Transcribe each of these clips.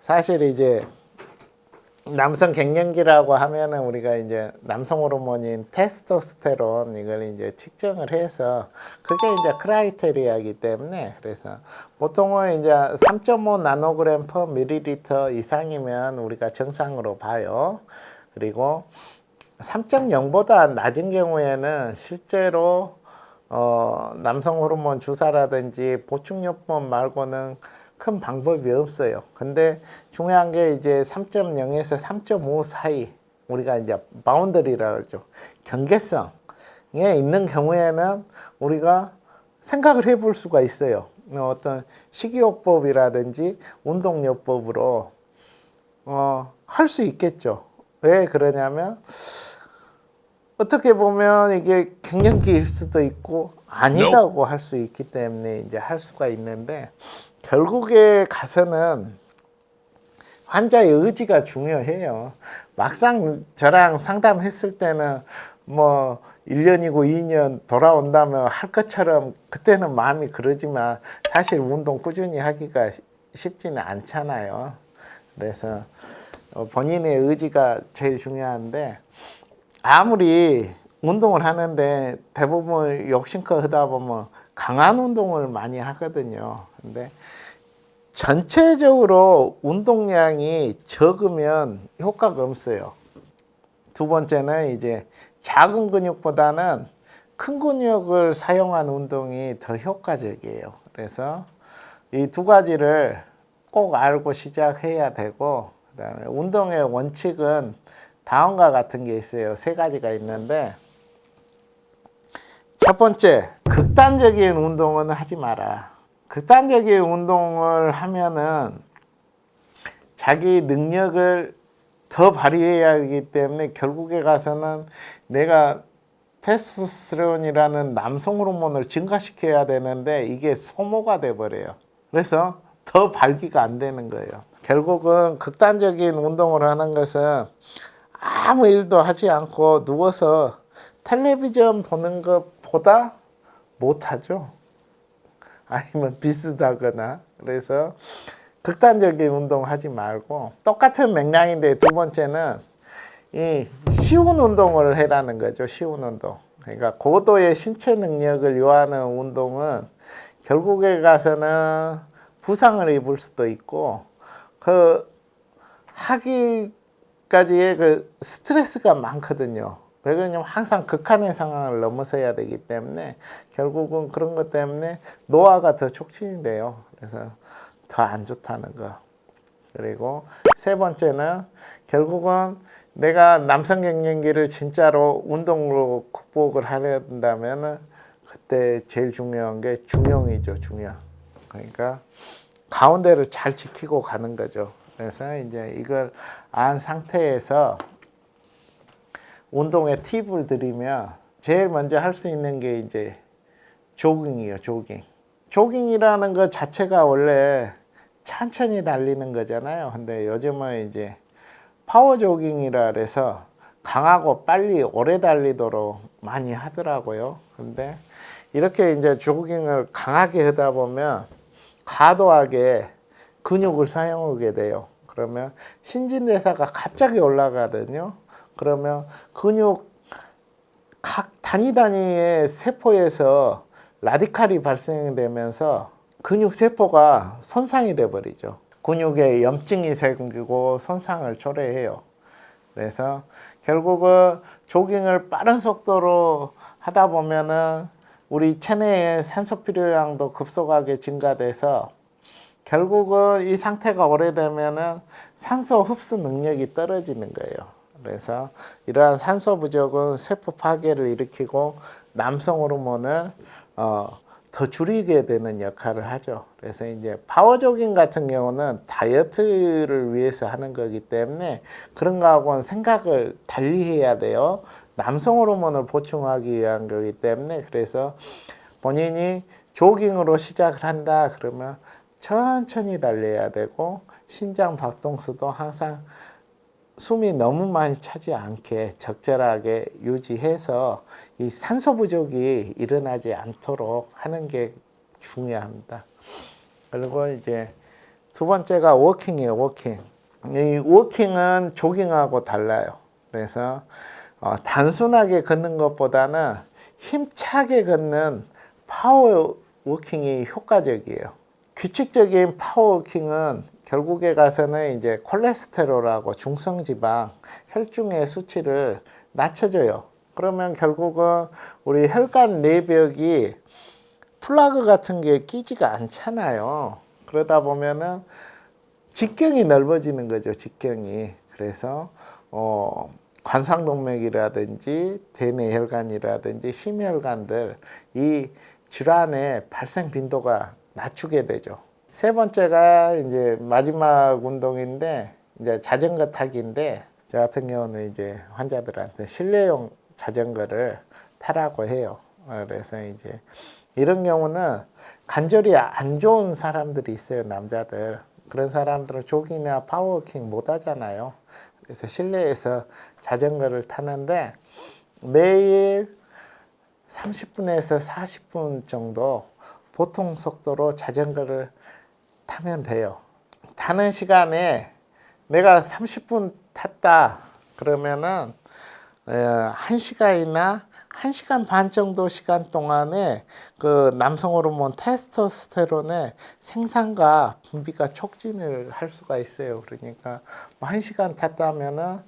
사실 이제 남성 갱년기라고 하면은 우리가 이제 남성 호르몬인 테스토스테론 이걸 이제 측정을 해서 그게 이제 크라이테리아이기 때문에 그래서 보통은 이제 3.5 나노그램 퍼 밀리리터 이상이면 우리가 정상으로 봐요. 그리고 3.0보다 낮은 경우에는 실제로 남성 호르몬 주사라든지 보충요법 말고는 큰 방법이 없어요. 근데 중요한 게 이제 3.0에서 3.5 사이 우리가 이제 바운더리라고 그러죠. 경계성에 있는 경우에는 우리가 생각을 해볼 수가 있어요. 어떤 식이요법이라든지 운동요법으로 할 수 있겠죠. 왜 그러냐면 어떻게 보면 이게 갱년기일 수도 있고 아니다고 할 수 있기 때문에 이제 할 수가 있는데 결국에 가서는 환자의 의지가 중요해요. 막상 저랑 상담했을 때는 뭐 1년이고 2년 돌아온다면 할 것처럼 그때는 마음이 그러지만 사실 운동 꾸준히 하기가 쉽지는 않잖아요. 그래서 본인의 의지가 제일 중요한데 아무리 운동을 하는데 대부분 욕심껏 하다 보면 강한 운동을 많이 하거든요. 근데 전체적으로 운동량이 적으면 효과가 없어요. 두 번째는 이제 작은 근육보다는 큰 근육을 사용한 운동이 더 효과적이에요. 그래서 이 두 가지를 꼭 알고 시작해야 되고, 그다음에 운동의 원칙은 다음과 같은 게 있어요. 세 가지가 있는데, 첫 번째, 극단적인 운동은 하지 마라. 극단적인 운동을 하면은 자기 능력을 더 발휘해야 하기 때문에 결국에 가서는 내가 테스토스테론이라는 남성 호르몬을 증가시켜야 되는데 이게 소모가 돼 버려요. 그래서 더 발기가 안 되는 거예요. 결국은 극단적인 운동을 하는 것은 아무 일도 하지 않고 누워서 텔레비전 보는 것보다 못하죠. 아니면 비슷하거나. 그래서 극단적인 운동 하지 말고 똑같은 맥락인데 두 번째는 이 쉬운 운동을 해라는 거죠. 쉬운 운동. 그러니까 고도의 신체 능력을 요하는 운동은 결국에 가서는 부상을 입을 수도 있고 그 하기까지의 그 스트레스가 많거든요. 왜 그러냐면 항상 극한의 상황을 넘어서야 되기 때문에 결국은 그런 것 때문에 노화가 더 촉진이 돼요. 그래서 더 안 좋다는 거. 그리고 세 번째는 결국은 내가 남성 갱년기를 진짜로 운동으로 극복을 하려 한다면은 그때 제일 중요한 게 중형이죠, 중형. 그러니까 가운데를 잘 지키고 가는 거죠. 그래서 이제 이걸 안 상태에서 운동의 팁을 드리면 제일 먼저 할 수 있는 게 이제 조깅이에요, 조깅. 조깅이라는 것 자체가 원래 천천히 달리는 거잖아요. 근데 요즘은 이제 파워 조깅이라 그래서 강하고 빨리 오래 달리도록 많이 하더라고요. 근데 이렇게 이제 조깅을 강하게 하다 보면 과도하게 근육을 사용하게 돼요. 그러면 신진대사가 갑자기 올라가거든요. 그러면 근육 각 단위의 세포에서 라디칼이 발생되면서 근육 세포가 손상이 돼 버리죠. 근육에 염증이 생기고 손상을 초래해요. 그래서 결국은 조깅을 빠른 속도로 하다 보면은 우리 체내의 산소 필요량도 급속하게 증가돼서 결국은 이 상태가 오래되면은 산소 흡수 능력이 떨어지는 거예요. 그래서 이러한 산소 부족은 세포 파괴를 일으키고 남성 호르몬을 더 줄이게 되는 역할을 하죠. 그래서 이제 파워조깅 같은 경우는 다이어트를 위해서 하는 거기 때문에 그런 거하고는 생각을 달리 해야 돼요. 남성 호르몬을 보충하기 위한 거기 때문에 그래서 본인이 조깅으로 시작을 한다 그러면 천천히 달려야 되고 심장 박동수도 항상 숨이 너무 많이 차지 않게 적절하게 유지해서 이 산소 부족이 일어나지 않도록 하는 게 중요합니다. 그리고 이제 두 번째가 워킹이에요. 워킹. 이 워킹은 조깅하고 달라요. 그래서 단순하게 걷는 것보다는 힘차게 걷는 파워 워킹이 효과적이에요. 규칙적인 파워 워킹은 결국에 가서는 이제 콜레스테롤하고 중성지방, 혈중의 수치를 낮춰줘요. 그러면 결국은 우리 혈관 내벽이 플라그 같은 게 끼지가 않잖아요. 그러다 보면은 직경이 넓어지는 거죠. 직경이. 그래서 관상동맥이라든지 대뇌혈관이라든지 심혈관들 이 질환의 발생 빈도가 낮추게 되죠. 세 번째가 이제 마지막 운동인데 이제 자전거 타기인데 저 같은 경우는 이제 환자들한테 실내용 자전거를 타라고 해요. 그래서 이제 이런 경우는 관절이 안 좋은 사람들이 있어요. 남자들. 그런 사람들은 조깅이나 파워워킹 못 하잖아요. 그래서 실내에서 자전거를 타는데 매일 30분에서 40분 정도 보통 속도로 자전거를 타면 돼요. 타는 시간에 내가 30분 탔다 그러면은 1시간이나 1시간 반 정도 시간 동안에 그 남성 호르몬 테스토스테론의 생산과 분비가 촉진을 할 수가 있어요. 그러니까 1시간 탔다면은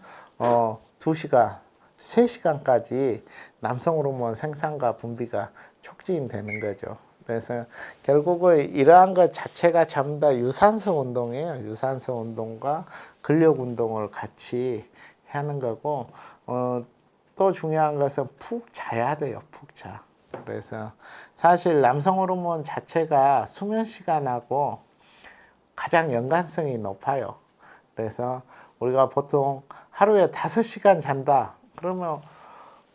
2시간, 3시간까지 남성 호르몬 생산과 분비가 촉진되는 거죠. 그래서 결국은 이러한 것 자체가 전부 다 유산소 운동이에요. 유산소 운동과 근력 운동을 같이 하는 거고 또 중요한 것은 푹 자야 돼요. 푹 자. 그래서 사실 남성 호르몬 자체가 수면 시간하고 가장 연관성이 높아요. 그래서 우리가 보통 하루에 5시간 잔다. 그러면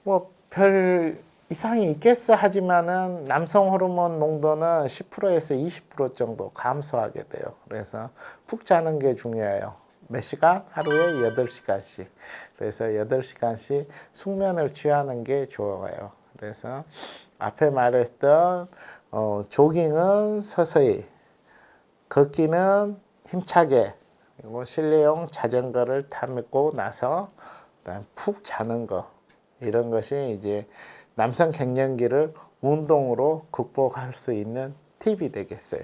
뭐 별 이상이 있겠어 하지만은 남성 호르몬 농도는 10%에서 20% 정도 감소하게 돼요. 그래서 푹 자는 게 중요해요. 몇 시간? 하루에 8시간씩. 그래서 8시간씩 숙면을 취하는 게 좋아요. 그래서 앞에 말했던 조깅은 서서히, 걷기는 힘차게, 그리고 실내용 자전거를 타고 나서 그다음 푹 자는 거, 이런 것이 이제 남성 갱년기를 운동으로 극복할 수 있는 팁이 되겠어요.